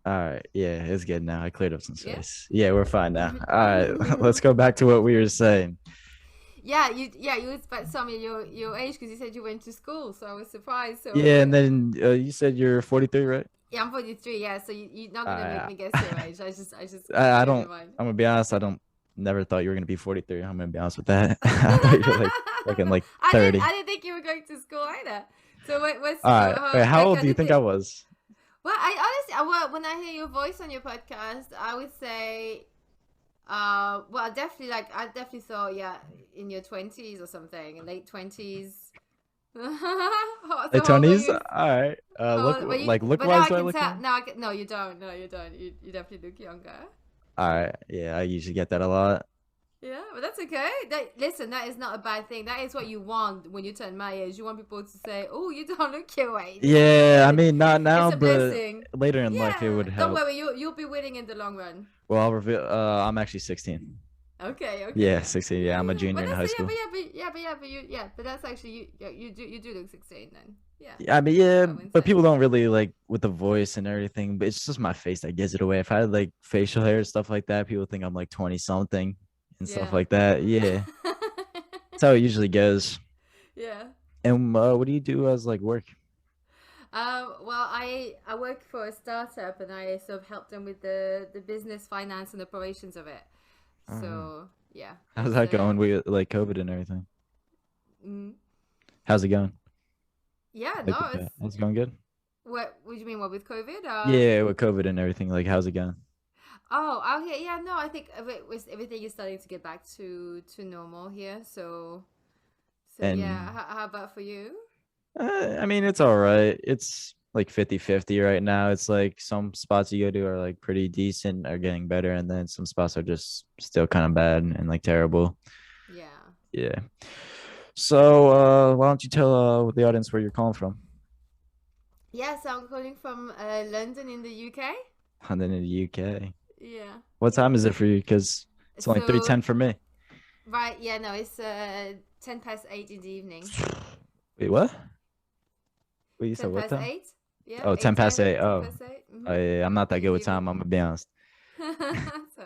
All right. Yeah, it's good now. I cleared up some Yeah. space. Yeah, we're fine now. All right. Let's go back to what we were saying. Yeah, you was about to tell me your age because you said you went to school, so I was surprised. So Yeah, and then you said you're 43, right? yeah, I'm 43. Yeah, so you're not gonna make Uh, me guess your age. I just I put it in don't. mind. I'm gonna be honest. I don't. Never thought you were gonna be 43. I'm gonna be honest with that. I thought you were like fucking like I didn't 30. I didn't think you were going to school either. So what's All right. Wait, how like old I do you did think I it. was? Well, I honestly, when I hear your voice on your podcast, I would say, well, I definitely thought, yeah, in your 20s or something, late 20s. So Late how old were 20s. you? All right. How Look, old were you? like look But now wise, I do I can look tell. young? Now I can. No, you don't. No, you don't. You definitely look younger. All right. Yeah, I usually get that a lot. Yeah, but that's okay. Listen, that is not a bad thing. That is what you want when you turn my age. You want people to say, "Oh, you don't look your age," and that's Yeah, I good. mean not It's now, a but blessing. later in life it Yeah, would don't help. worry. You'll be winning in the long run. Well, I'll reveal. I'm actually 16. Okay, okay, Yeah, yeah, 16. yeah, Yeah, I'm a yeah. junior But in that's high yeah, school. but that's actually you do look 16 then. Yeah, Yeah, I mean, yeah, I wouldn't but say. people don't really like with the voice and everything. But it's just my face that gives it away. If I had like facial hair and stuff like that, people think I'm like 20 something and stuff Yeah. like that. Yeah, that's how it usually goes. Yeah. And what do you do as like work? Well, I work for a startup and I sort of help them with the business, finance, and operations of it. Uh, So yeah, how's it's that going with like COVID and everything? mm, How's it going? yeah, Like no, with it's that? How's it going good? what do you mean? What with COVID? Yeah, with COVID and everything. Like, how's it going? Okay, yeah, no, I think everything is starting to get back to normal here. So yeah, And how about for you? I mean, it's all right. It's like 50-50 right now. It's like some spots you go to are like pretty decent or getting better, and then some spots are just still kind of bad and like terrible. Yeah. Yeah. So, why don't you tell the audience where you're calling from? Yeah, so I'm calling from London in the UK. London in the UK. Yeah. What time Yeah. is it for you? Because it's only So 3:10 for me. right, yeah, no, it's 10 past 8 in the evening. Wait, what? Wait, you said Ten what past time? eight. Yeah, Oh, 10 eight past ten. 8. Ten Oh, past eight. yeah, I'm not that In good the with evening. time. I'm gonna be honest. So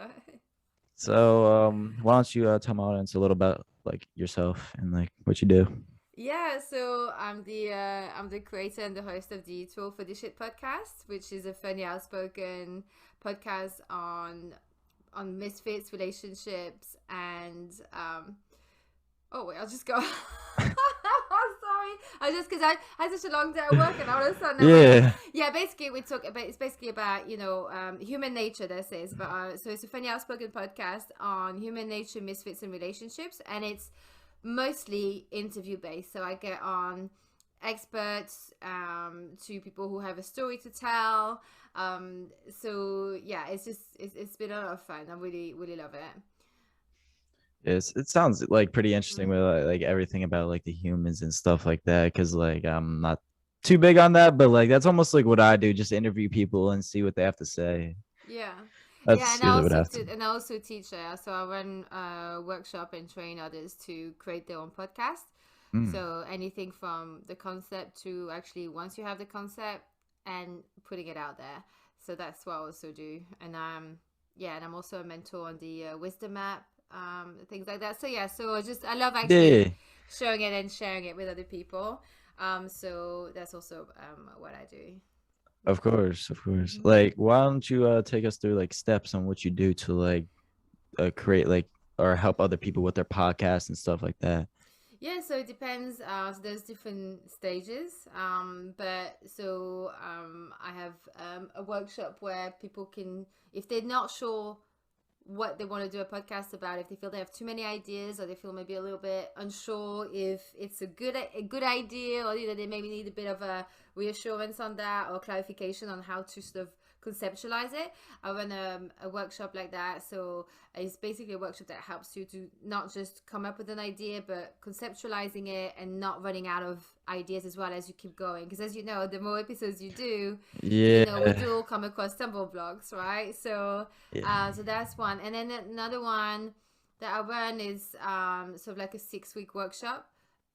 So, why don't you tell my audience a little about like yourself and like what you do? yeah, so I'm the creator and the host of the Tool for the Shit podcast, which is a funny, outspoken podcast on misfits, relationships, and oh wait, I'll just go. I'm sorry. I just because I had such a long day at work, and all of a sudden I went. Yeah. Yeah, basically we talk about it's basically about human nature. This is, but so it's a funny outspoken podcast on human nature, misfits, and relationships, and it's mostly interview based. So I get on experts to people who have a story to tell. So yeah, it's been a lot of fun. I really really love it. Yes, it sounds like pretty interesting with Mm. like everything about like the humans and stuff like that. Cause like I'm not too big on that, but like that's almost like what I do, just interview people and see what they have to say. Yeah, yeah, That's usually what I have to. and I also teach there. So I run a workshop and train others to create their own podcast. Mm. So anything from the concept to actually once you have the concept and putting it out there. So that's what I also do. And yeah, and I'm also a mentor on the wisdom app, things like that. So yeah, so I love actually Yeah, showing it and sharing it with other people. So that's also what I do. of course, of course. Mm-hmm. Like, why don't you take us through like steps on what you do to like create like or help other people with their podcasts and stuff like that? Yeah, so it depends. So there's different stages. I have a workshop where people can, if they're not sure what they want to do a podcast about, if they feel they have too many ideas or they feel maybe a little bit unsure if it's a good idea, or they maybe need a bit of a reassurance on that or clarification on how to sort of conceptualize it. I run a workshop like that. So it's basically a workshop that helps you to not just come up with an idea but conceptualizing it and not running out of ideas as well as you keep going, because as you know, the more episodes you do, we Yeah, do all come across stumble blocks, right? yeah. So that's one. And then another one that I run is sort of like a 6 week workshop.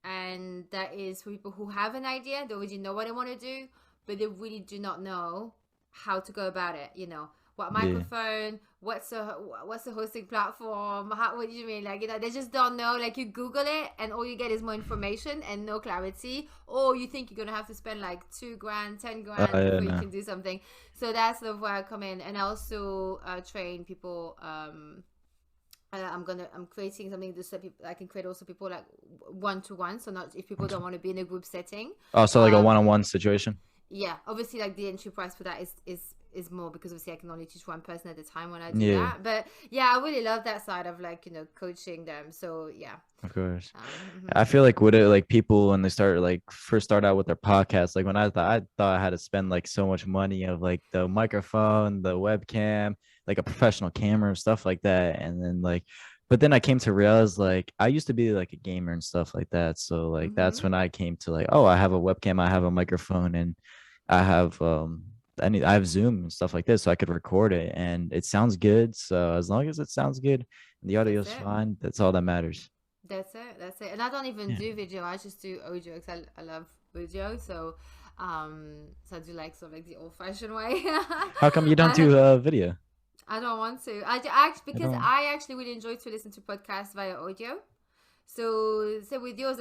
And that is for people who have an idea, they already know what they want to do, but they really do not know. how to go about it. What Yeah. microphone, what's the hosting platform, what do you mean, like, they just don't know. Like, you Google it and all you get is more information and no clarity, or you think you're gonna have to spend like 2 grand, 10 grand Yeah, before you no. can do something. So that's sort of where I come in. And I also train people. I'm creating something so people I can create also people like one to one. So not if people don't want to be in a group setting. Oh, so like a um one-on-one situation. yeah, obviously, like, the entry price for that is more, because obviously I can only teach one person at a time when I do Yeah, that. But yeah, I really love that side of, like, coaching them. So yeah. of course. Mhm. I feel like with it, like people when they start like first start out with their podcast, like when I thought I had to spend like so much money of like the microphone, the webcam, like a professional camera and stuff like that. And then like but then I came to realize like I used to be like a gamer and stuff like that. So like that's Mhm. when I came to like, oh, I have a webcam, I have a microphone, and I have I have Zoom and stuff like this, so I could record it and it sounds good. So as long as it sounds good and the That's audio's it. fine, that's all that matters. That's it. And I don't even Yeah. do video. I just do audio, because I love audio. So I do, like, sort of like the old fashioned way. How come you don't And do video? I don't want to. Actually, I because don't. I actually really enjoy to listen to podcasts via audio. So with yours,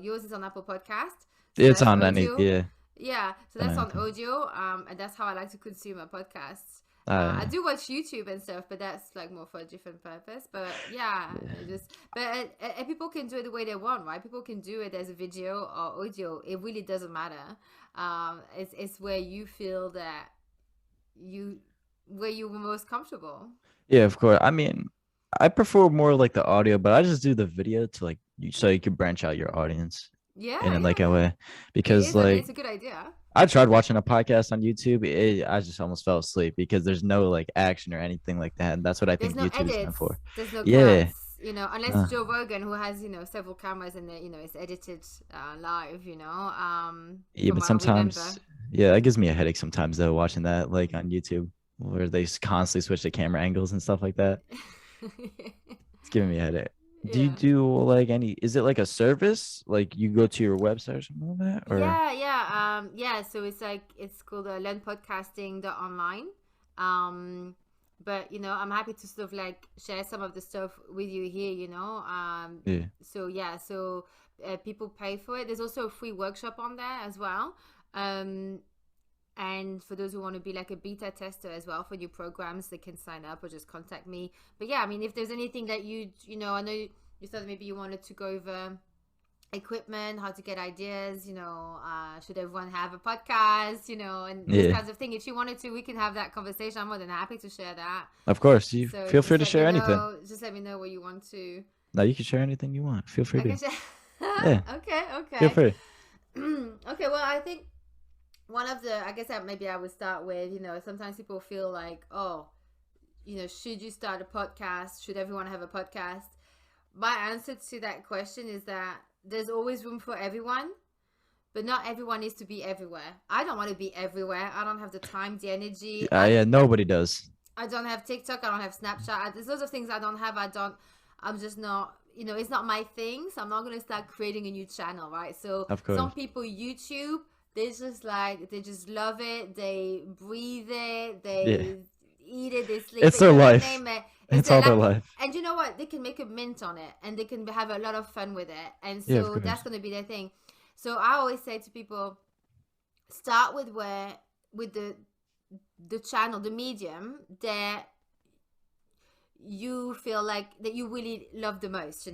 yours is on Apple Podcast, so It's that's on any. audio. Yeah, Yeah, so on that's on anything. audio. And that's how I like to consume my podcasts. I Uh, do watch YouTube and stuff, but that's like more for a different purpose. But yeah, people can do it the way they want, right? People can do it as a video or audio. It really doesn't matter. It's where you feel that you where you were most comfortable. yeah, of course. I mean, I prefer more like the audio, but I just do the video to like so you can branch out your audience Yeah, in yeah, like a yeah. way It because is. I mean, like it's a good idea. I tried watching a podcast on YouTube. I just almost fell asleep because there's no like action or anything like that. And that's what I There's think no YouTube is meant edits. for. There's no Yeah. cuts. Unless Uh, Joe Rogan, who has several cameras, and it's edited live. yeah, From but what I sometimes, remember. yeah, that gives me a headache sometimes though, watching that like on YouTube where they constantly switch the camera angles and stuff like that. It's giving me a headache. Do you Yeah. do like any, is it like a service? Like you go to your website or something like that? Or, Yeah. So it's called Learn Podcasting Online. Um, but I'm happy to sort of like share some of the stuff with you here. yeah. So yeah, so people pay for it. There's also a free workshop on there as well. Um, and for those who want to be like a beta tester as well for new programs, they can sign up or just contact me. But yeah, I mean, if there's anything that I know you thought maybe you wanted to go over equipment, how to get ideas, should everyone have a podcast, and those Yeah. kinds of things. If you wanted to, we can have that conversation. I'm more than happy to share that. Of course. You So feel free to share anything. just let me know what you want to. No, you can share anything you want. Feel free I can to. share. Yeah. Okay, Feel okay. free. Okay, well, I think one of the, I guess that maybe I would start with, sometimes people feel like, oh, should you start a podcast? Should everyone have a podcast? My answer to that question is that there's always room for everyone, but not everyone needs to be everywhere. I don't want to be everywhere. I don't have the time, the energy. Yeah, nobody does. I don't have TikTok. I don't have Snapchat. There's lots of things I don't have. I'm just not, it's not my thing. So I'm not going to start creating a new channel, right? So Of some course. people, YouTube, they just love it. They breathe it. Yeah. They eat it. They sleep It's it. their You life. name it. It's It's their all their life. life. And you know what? They can make a mint on it, and they can have a lot of fun with it. And Yeah, of so that's course. going to be their thing. So I always say to people, start with the channel, the medium that you feel like that you really love the most.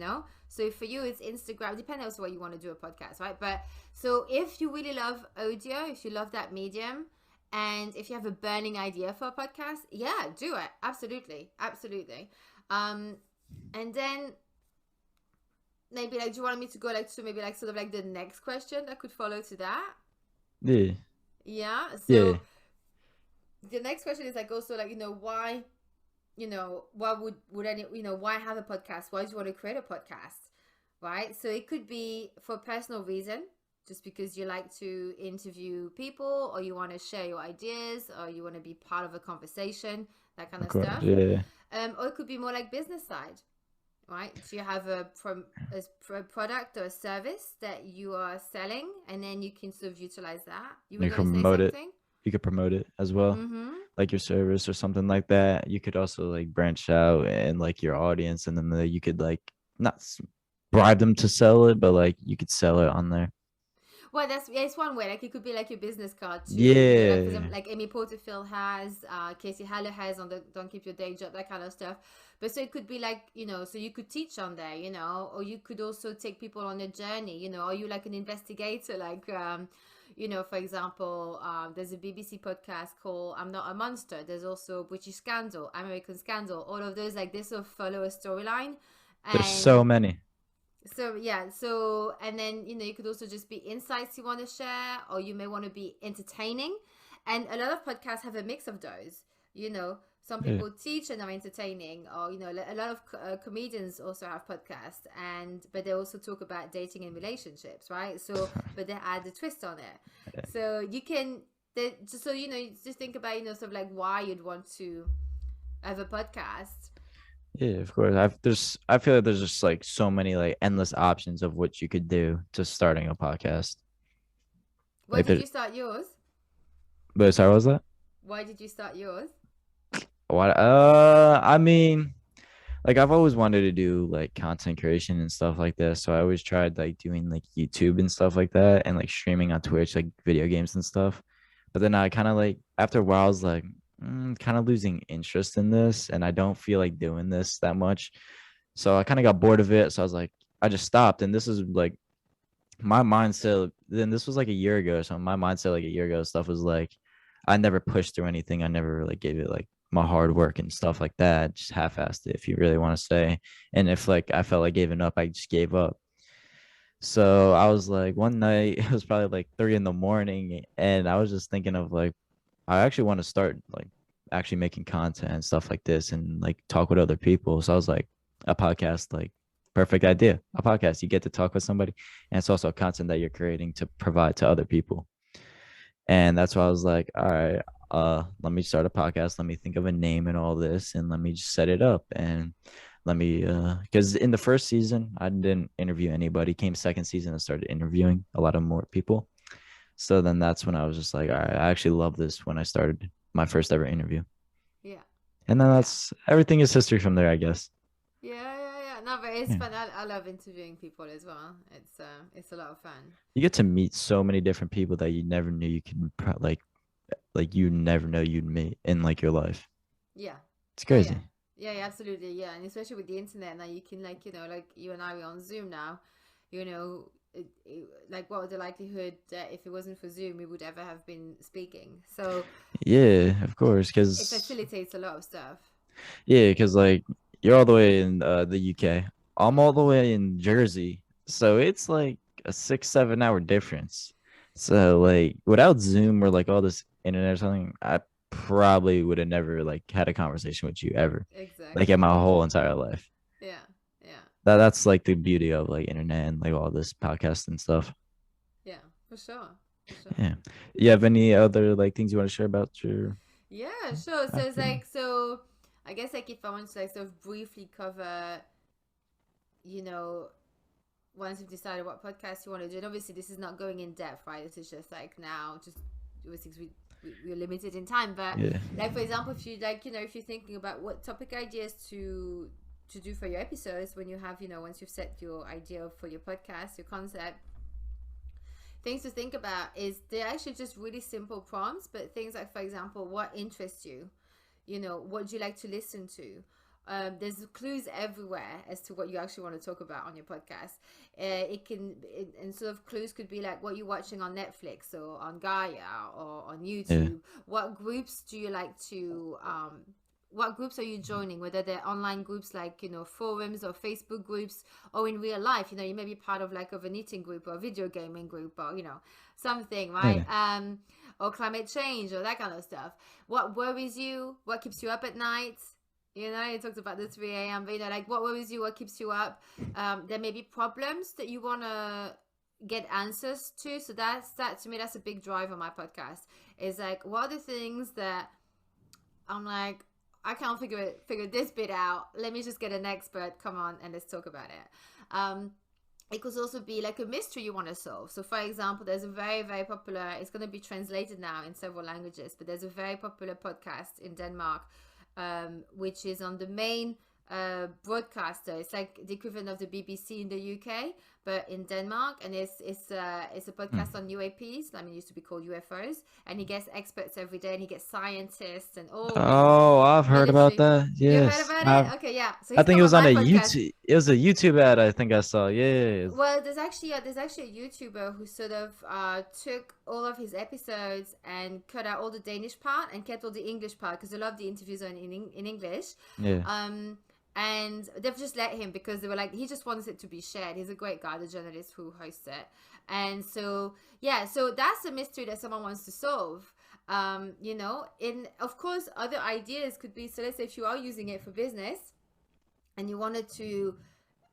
So for you it's Instagram, depending on what you want to do a podcast, right? But so if you really love audio, if you love that medium, and if you have a burning idea for a podcast, yeah, do it. Absolutely. um and then maybe, like, do you want me to go like to maybe like sort of like the next question that could follow to that? Yeah. Yeah. Yeah. So the next question is like also like, why, why would any, why have a podcast? Why do you want to create a podcast? Right? So it could be for personal reason, just because you like to interview people, or you want to share your ideas, or you want to be part of a conversation, that kind Of of course. stuff. Yeah. Or it could be more like business side, right? Do you have a product or a service that you are selling, and then you can sort of utilize that? You were You going to say promote it. something? you could promote it as well, Mm-hmm. like your service or something like that. You could also like branch out and like your audience, and then you could like not bribe them to sell it, but like you could sell it on there. Well, that's yeah, it's one way. Like it could be like your business card too. You know, like for example, Yeah, like Amy Porterfield has, Casey Haller has on the Don't Keep Your Day Job, that kind of stuff. But so it could be like, you know, so you could teach on there, you know, or you could also take people on a journey, you know, or you like an investigator, like you know, for example, there's a BBC podcast called I'm Not a Monster. There's also British Scandal, American Scandal. All of those, like, they sort of follow a storyline. there's so And many. so yeah, so and then you know you could also just be insights you want to share, or you may want to be entertaining, and a lot of podcasts have a mix of those. You know, some Yeah. people teach and are entertaining, or you know, a lot of comedians also have podcasts, and but they also talk about dating and relationships, right? So, but they add a twist on it. So you can, just so you know, you just think about, you know, sort of like why you'd want to have a podcast. Yeah, of course. I feel like there's just like so many like endless options of what you could do to starting a podcast. Why Like did there, you start yours? but sorry, what was that? Why did you start yours? What? I mean, like I've always wanted to do like content creation and stuff like this. So I always tried like doing like YouTube and stuff like that, and like streaming on Twitch, like video games and stuff. But then I kind of like after a while, I was like, kind of losing interest in this, and I don't feel like doing this that much. So I kind of got bored of it. So I was like, I just stopped. And this is like my mindset. Then this was like a year ago. So my mindset like a year ago, stuff was like, I never pushed through anything. I never like gave it like my hard work and stuff like that. Just half-assed it, if you really want to say. And if like I felt like giving up, I just gave up. So I was like, one night it was probably like 3 in the morning, and I was just thinking of like, I actually want to start like actually making content and stuff like this, and like talk with other people. So I was like, a podcast, like perfect idea. A podcast, you get to talk with somebody, and it's also content that you're creating to provide to other people. And that's why I was like, all right, let me start a podcast. Let me think of a name and all this, and let me just set it up. And let me, because in the first season, I didn't interview anybody. Came second season, I started interviewing a lot of more people. So then that's when I was just like, all right, I actually love this when I started my first ever interview. Yeah. And then Yeah. that's everything is history from there, I guess. Yeah, yeah, yeah. No, but it's Yeah. fun. I love interviewing people as well. It's a lot of fun. You get to meet so many different people that you never knew you could like you never know you'd meet in like your life. Yeah. It's Oh yeah. crazy. Yeah, yeah, absolutely. Yeah, and especially with the internet now, you can, like, you know, like you and I were on Zoom now. You know, like what would the likelihood that if it wasn't for Zoom, we would ever have been speaking? So Yeah, of course, it because facilitates a lot of stuff. yeah, because like you're all the way in the UK. I'm all the way in Jersey, so it's like a 6 7 hour difference. So like without Zoom or like all this internet or something, I probably would have never like had a conversation with you ever, like in Exactly. my whole entire life. Yeah. Yeah. That's like the beauty of like internet and like all this podcast and stuff. Yeah. For sure. For sure. Yeah. You have any other like things you want to share about your Yeah, sure. So it's background? like, so I guess like if I want to like sort of briefly cover, you know, once you've decided what podcast you want to do, and obviously this is not going in depth, right? This is just like now, just obviously 'cause we're limited in time. But Yeah. like for example, if you like, you know, if you're thinking about what topic ideas to do for your episodes, when you have, you know, once you've set your idea for your podcast, your concept, things to think about is they're actually just really simple prompts, but things like, for example, what interests you, you know, what do you like to listen to. There's clues everywhere as to what you actually want to talk about on your podcast. And sort of clues could be like what you're watching on Netflix or on Gaia or on Yeah. YouTube. What groups do you like to what groups are you joining, whether they're online groups like, you know, forums or Facebook groups, or in real life, you know, you may be part of like of an eating group or a video gaming group, or, you know, something, right? Yeah. Or climate change or that kind of stuff. What worries you, what keeps you up at night? You know, you talked about the 3 a.m., but, you know, like what worries you, what keeps you up. There may be problems that you want to get answers to. So that to me, that's a big drive on my podcast, is like, what are the things that I'm like, I can't figure this bit out. Let me just get an expert. Come on, and let's talk about it. it could also be like a mystery you want to solve. So, for example, there's a very, very popular, it's going to be translated now in several languages, but there's a very popular podcast in Denmark, which is on the main broadcaster. It's like the equivalent of the BBC in the UK, but in Denmark, and it's a podcast Hmm. on UAPs. I mean, it used to be called UFOs, and he gets experts every day, and he gets scientists and all Oh, I've heard about military. that. You heard Yes. about it? Okay, yeah. So I he's think come it on was on my a podcast. YouTube. It was a YouTube ad. I think I saw. Yeah. Well, there's actually a YouTuber who sort of took all of his episodes and cut out all the Danish part and kept all the English part because a lot of the interviews are in English. Yeah. Um, and they've just let him because they were like, he just wants it to be shared. He's a great guy, the journalist who hosts it. And so, yeah, so that's a mystery that someone wants to solve. You know, in of course, other ideas could be, so let's say if you are using it for business and you wanted to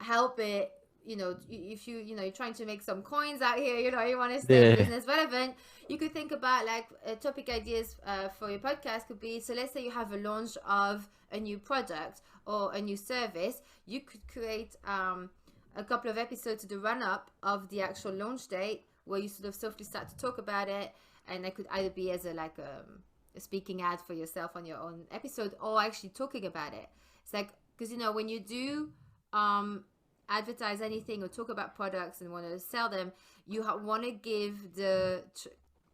help it, you know, if you're trying to make some coins out here, you know, you want to stay Yeah. business relevant, you could think about like topic ideas for your podcast could be, so let's say you have a launch of a new product or a new service, you could create a couple of episodes to the run up of the actual launch date where you sort of softly start to talk about it, and it could either be as a speaking ad for yourself on your own episode or actually talking about it. It's like, because you know when you do advertise anything or talk about products and want to sell them, you want to give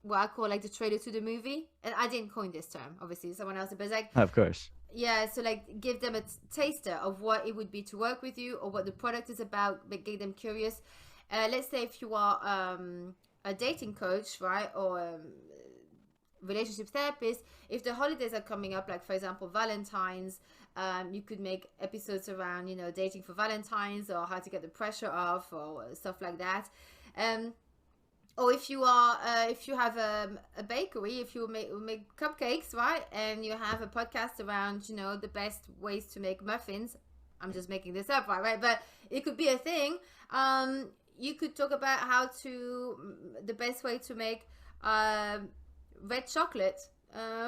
what I call like the trailer to the movie. And I didn't coin this term, obviously, someone else did, but it's like, Of course. yeah, so like give them a taster of what it would be to work with you or what the product is about, but get them curious. Let's say if you are a dating coach, right, or relationship therapist, if the holidays are coming up, like for example Valentine's, you could make episodes around, you know, dating for Valentine's or how to get the pressure off or stuff like that. Or if you have a bakery, if you make cupcakes, right, and you have a podcast around, you know, the best ways to make muffins. I'm just making this up, right? But it could be a thing. You could talk about how to the best way to make red chocolate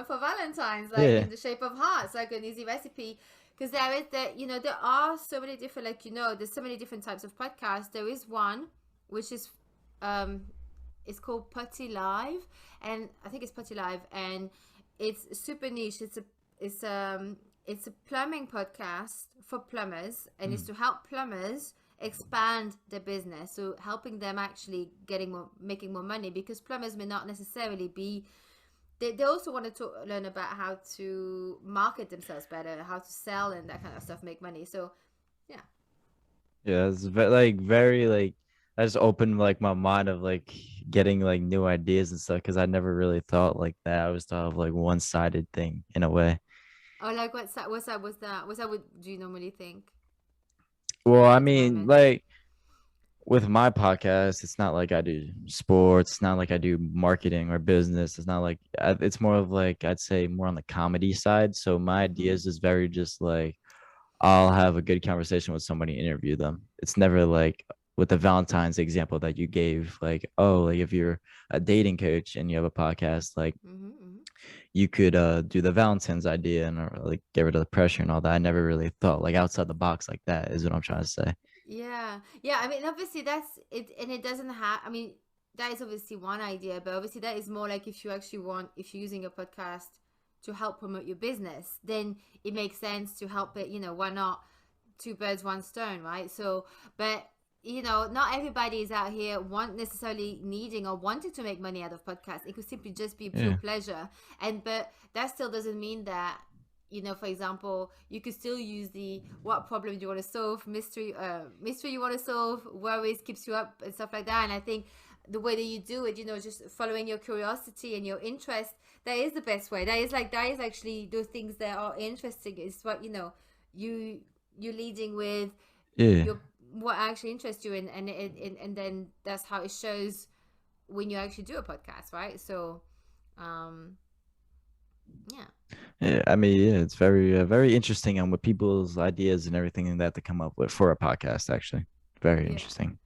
for Valentine's, like Yeah. in the shape of hearts, like an easy recipe. Because there is that, you know, there are so many different, like, you know, there's so many different types of podcasts. There is one which is um it's called Putty Live, and I think it's Putty Live, and it's super niche. It's a plumbing podcast for plumbers, and it's Mm. to help plumbers expand their business, so helping them actually making more money, because plumbers may not necessarily be, they also want to learn about how to market themselves better, how to sell and that kind of stuff, make money. So yeah. Yeah. It's like very like I just opened like my mind of like getting like new ideas and stuff because I never really thought like that. I always thought of like one-sided thing in a way. Oh, like what's that what do you normally think Well, I at the mean, moment? like with my podcast, it's not like I do sports. It's not like I do marketing or business. It's not like it's more of like I'd say more on the comedy side. So my Mm-hmm. ideas is very just like I'll have a good conversation with somebody, interview them. It's never like with the Valentine's example that you gave, like, oh, like if you're a dating coach and you have a podcast, like Mm-hmm. Mm-hmm. you could do the Valentine's idea and or, like get rid of the pressure and all that. I never really thought like outside the box like that is what I'm trying to say. Yeah, yeah. I mean, obviously that's it, and it doesn't have. I mean, that is obviously one idea, but obviously that is more like if you actually want, if you're using a podcast to help promote your business, then it makes sense to help it. You know, why not two birds, one stone, right? So, but you know, not everybody is out here want necessarily needing or wanting to make money out of podcasts. It could simply just be pure Yeah. pleasure, and but that still doesn't mean that, you know, for example, you could still use the what problem do you want to solve, mystery you want to solve, worries keeps you up and stuff like that. And I think the way that you do it, you know, just following your curiosity and your interest, that is the best way. That is actually those things that are interesting is what, you know, you you're leading with Yeah. your what actually interests you, and then that's how it shows when you actually do a podcast, right? So um yeah. Yeah, I mean, yeah, it's very interesting on what people's ideas and everything that they come up with for a podcast. Actually, very Yeah. interesting.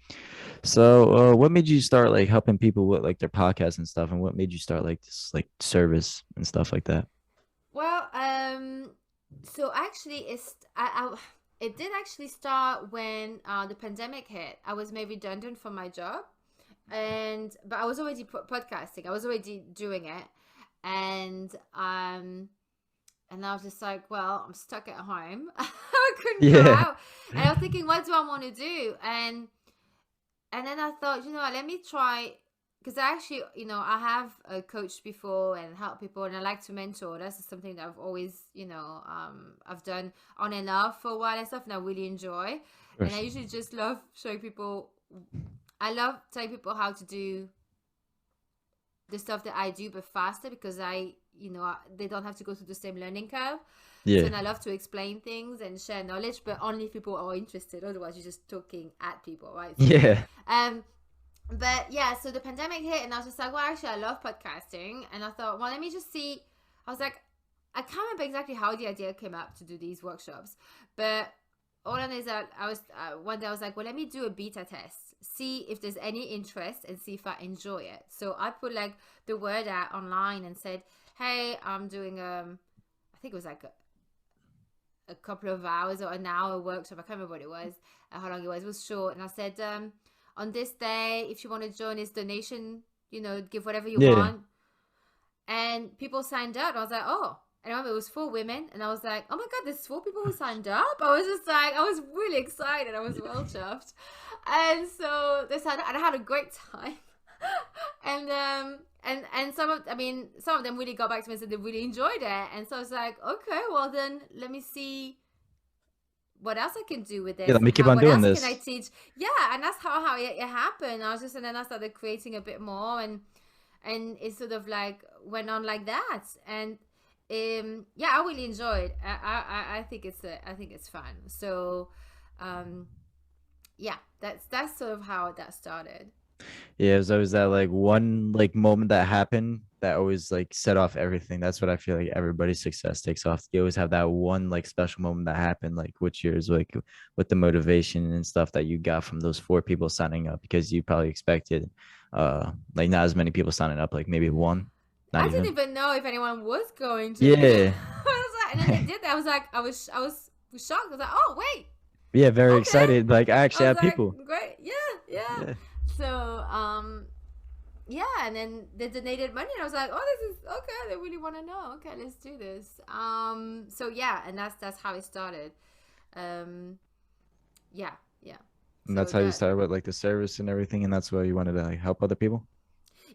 So, what made you start like helping people with like their podcasts and stuff, and what made you start like this like service and stuff like that? Well, so actually, It did actually start when the pandemic hit. I was made redundant from my job, but I was already podcasting. I was already doing it, and I was just like, well, I'm stuck at home. I couldn't go Yeah. out, and I was thinking, what do I want to do? And then I thought, you know what, let me try, because I actually, I have coached before and helped people, and I like to mentor. That's just something that I've always, I've done on and off for a while and stuff, and I really enjoy. Of And I course. usually just love showing people. I love telling people how to do the stuff that I do, but faster, because they don't have to go through the same learning curve. So, Yeah. and I love to explain things and share knowledge, but only if people are interested. Otherwise, you're just talking at people, right? So, Yeah. um, but yeah, so the pandemic hit, and I was just like, well, actually, I love podcasting, and I thought, well, let me just see. I was like, I can't remember exactly how the idea came up to do these workshops, but all I know is that I was one day I was like, well, let me do a beta test, see if there's any interest, and see if I enjoy it. So I put like the word out online and said, hey, I'm doing I think it was like a couple of hours or an hour workshop. I can't remember what it was, how long it was. It was short, and I said, on this day, if you want to join, this donation, give whatever you Yeah. want. And people signed up. I was like, oh. And I remember it was 4 women, and I was like, oh my god, there's 4 people who signed up. I was just like, I was really excited. I was well chuffed, and so they signed up, and I had a great time. And some of them really got back to me and said they really enjoyed it, and so I was like, okay, well then let me see what else I can do with Yeah. this, Let and me keep how on what doing else can I this. teach. Yeah, and that's how it happened. And then I started creating a bit more, and it sort of like went on like that. And yeah, I really enjoyed. I think I think it's fun. So um yeah, that's sort of how that started. Yeah, it was always that like one like moment that happened that always like set off everything. That's what I feel like everybody's success takes off. You always have that one like special moment that happened, like which yours, like with the motivation and stuff that you got from those 4 people signing up, because you probably expected like not as many people signing up, like maybe one, not I didn't even. even know if anyone was going to. Yeah. I was like, and then they did that. I was like, I was shocked. I was like, oh wait, Yeah, very okay. excited. Like I I actually was have like, people. great, yeah, yeah. Yeah. So yeah, and then they donated money, and I was like, oh, this is okay. They really want to know. Okay, let's do this. So yeah, and that's how it started. Um, yeah, yeah. And So that's how you that started with like the service and everything, and that's why you wanted to like help other people.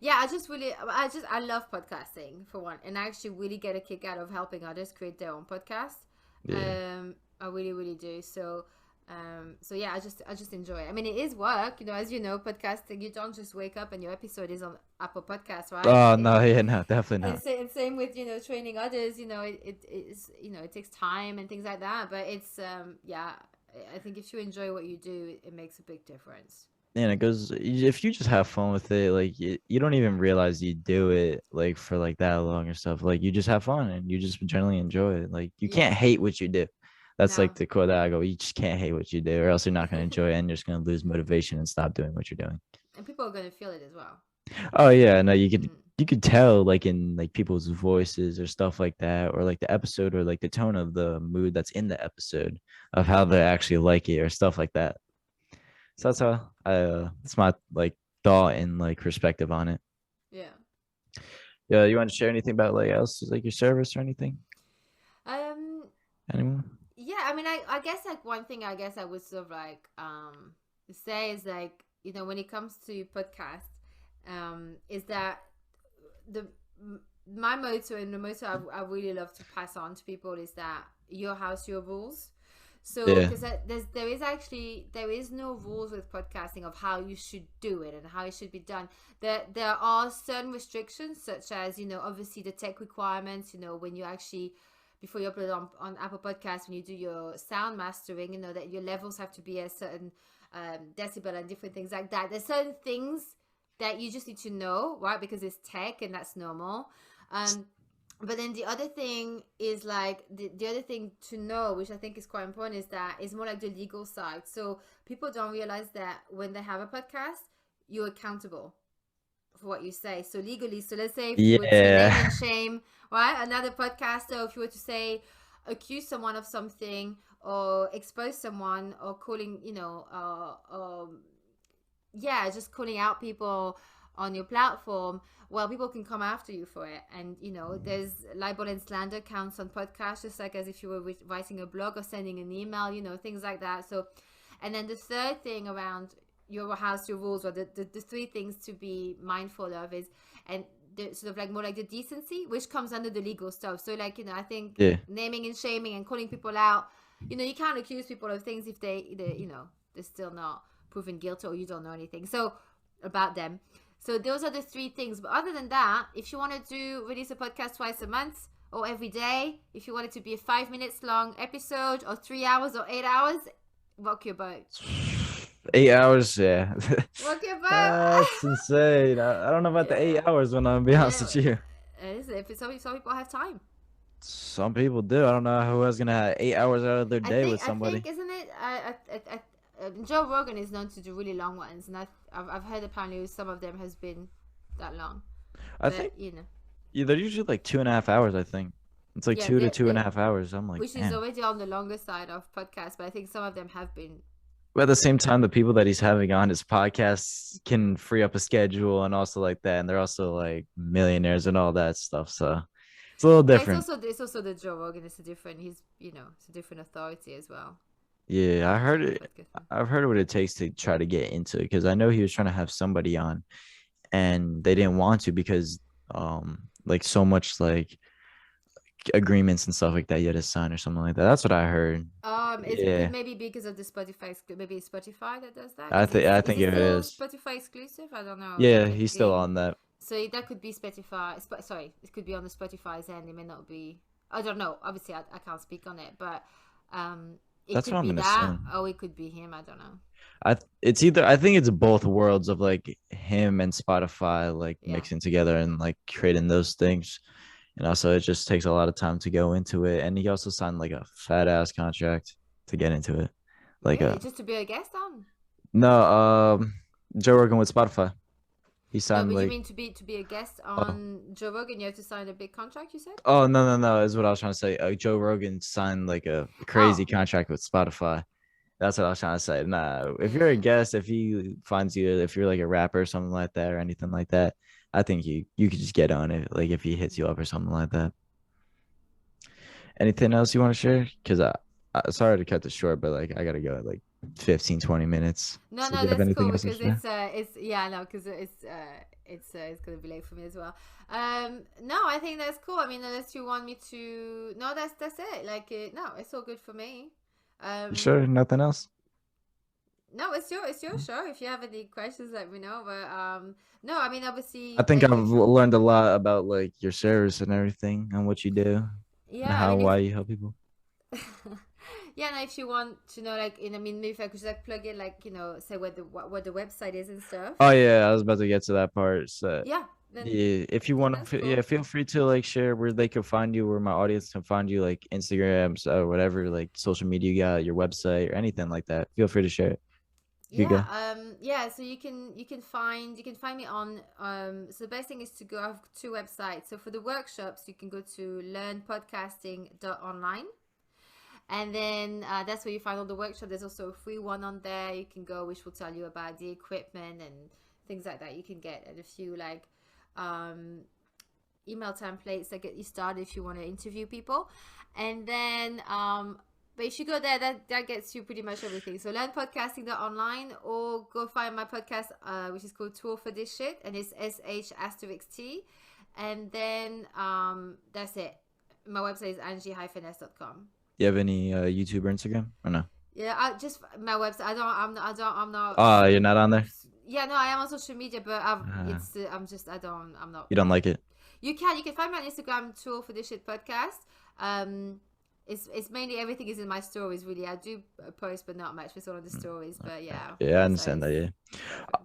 yeah, I love podcasting for one, and I actually really get a kick out of helping others create their own podcast. Yeah. I really, really do. So, so yeah, I just enjoy it. I mean, it is work, as you know, podcasting. You don't just wake up and your episode is on Apple Podcasts, right? Oh no, yeah, no, definitely not. And same with training others. It is it takes time and things like that. But it's yeah, I think if you enjoy what you do, it makes a big difference. And it goes, if you just have fun with it, like you don't even realize you do it like for like that long or stuff. Like you just have fun and you just generally enjoy it. Like you Yeah. can't hate what you do. That's like No. the quote that I go, you just can't hate what you do, or else you're not gonna enjoy it and you're just gonna lose motivation and stop doing what you're doing. And people are going to feel it as well. Oh yeah, no, you could Mm. you could tell like in like people's voices or stuff like that, or like the episode or like the tone of the mood that's in the episode of how they actually like it or stuff like that. So that's how that's my like thought and like perspective on it. Yeah. Yeah, you want to share anything about like else like your service or anything? Um. Anyone? Yeah. I mean, I guess like one thing I guess I would sort of like say is like when it comes to podcast, is that the my motto and the motto I really love to pass on to people is that your house, your rules. So, Yeah. because there is no rules with podcasting of how you should do it and how it should be done. There are certain restrictions, such as obviously the tech requirements. When you actually before you upload on Apple Podcasts, when you do your sound mastering, that your levels have to be a certain decibel and different things like that. There's certain things that you just need to know, right? Because it's tech and that's normal. Um, but then the other thing is like the other thing to know, which I think is quite important, is that it's more like the legal side. So people don't realize that when they have a podcast, you're accountable for what you say. So legally, so let's say if you were to name and Yeah. shame, right, another podcaster, if you were to say accuse someone of something, or expose someone, or calling, yeah, just calling out people on your platform, well, people can come after you for it. And there's libel and slander counts on podcasts, just like as if you were writing a blog or sending an email, things like that. So, and then the third thing around your house, your rules, or the three things to be mindful of is, and the sort of like more like the decency, which comes under the legal stuff. So like, I think Yeah. naming and shaming and calling people out, you can't accuse people of things if they're still not proven guilty, or you don't know anything so about them. So those are the three things. But other than that, if you wanted to release a podcast twice a month or every day, if you want it to be a 5 minutes long episode, or 3 hours or 8 hours, rock your boat. 8 hours, yeah. Rock your boat. That's insane. I don't know about the 8 hours when I'm be honest with you. Some people have time. Some people do. I don't know who else gonna have 8 hours out of their day with somebody. I think, isn't it? Joe Rogan is known to do really long ones, and I've heard apparently some of them has been that long. I think yeah, they're usually like 2.5 hours. I think it's like 2 to 2.5 hours. I'm like, which is already on the longer side of podcasts, but I think some of them have been. But at the same time, the people that he's having on his podcasts can free up a schedule and also like that, and they're also like millionaires and all that stuff. So it's a little different. It's also the Joe Rogan. It's a different. It's a different authority as well. Yeah, I heard it. I've heard what it takes to try to get into it, because I know he was trying to have somebody on, and they didn't want to because like so much like agreements and stuff like that you had to sign or something like that. That's what I heard. It's maybe because of the Spotify. Maybe it's Spotify that does that. I think it is Spotify exclusive. I don't know. Yeah, he's still on that. So that could be Spotify. Sorry, it could be on the Spotify's end. It may not be. I don't know. Obviously, I can't speak on it, but that's what I'm gonna say. or it could be him. I don't know. I think it's both worlds of like him and Spotify like mixing together and like creating those things. And also, it just takes a lot of time to go into it. And he also signed like a fat ass contract to get into it, like just to be a guest on. No, Joe Rogan with Spotify. He signed. No, but like, you mean to be a guest on Joe Rogan, you have to sign a big contract, you said? Oh no, is what I was trying to say. Joe Rogan signed like a crazy contract with Spotify. That's what I was trying to say. Nah, if you're a guest, if he finds you, if you're like a rapper or something like that or anything like that, I think you could just get on it. Like if he hits you up or something like that. Anything else you want to share? Because I sorry to cut this short, but like I gotta go at like 15-20 minutes. No, that's cool because it's gonna be late for me as well. No, I think that's cool. I mean, unless you want me to, no, that's it. Like, no, it's all good for me. Sure, nothing else. No, it's your show. If you have any questions, let me know. But no, I mean, obviously, I think I've learned a lot about like your service and everything and what you do. Yeah, and why you help people. Yeah, and if you want to know, like, I mean, maybe if I could just like plug in, like, say what the website is and stuff. Oh yeah, I was about to get to that part. So yeah, if you want to, cool. Feel free to like share where they can find you, where my audience can find you, like Instagrams or whatever, like social media you got, your website or anything like that. Feel free to share it. Yeah, so you can find me on so the best thing is to go. I have 2 websites. So for the workshops, you can go to learnpodcasting.online. And then that's where you find all the workshops. There's also a free one on there. You can go, which will tell you about the equipment and things like that. You can get a few like email templates that get you started if you want to interview people. And then but if you go there, that gets you pretty much everything. So learnpodcasting.online, or go find my podcast, which is called Tour for This Shit, and it's sh*t. And then that's it. My website is angie-s.com. You have any YouTube or Instagram or no? Yeah, I just my website. I'm not. Oh, you're not on there? Yeah, no, I am on social media, but I'm not. You don't like it? You can find me on Instagram, Tour for This Shit podcast. It's mainly everything is in my stories, really. I do post, but not much. It's all on the stories, but yeah. Yeah, I understand that. Yeah,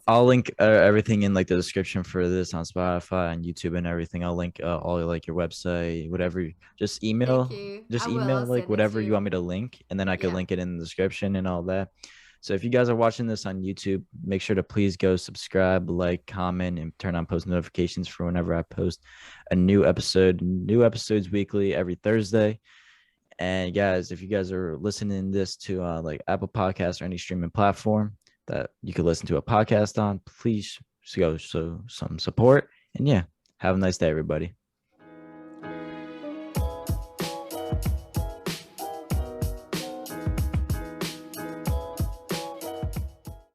I'll link everything in like the description for this on Spotify and YouTube and everything. I'll link all like your website, whatever. Just email, like whatever you want me to link, and then I could link it in the description and all that. So if you guys are watching this on YouTube, make sure to please go subscribe, like, comment, and turn on post notifications for whenever I post a new episode. New episodes weekly every Thursday. And guys, if you guys are listening this to like Apple Podcasts or any streaming platform that you could listen to a podcast on, please go show some support. And yeah, have a nice day, everybody.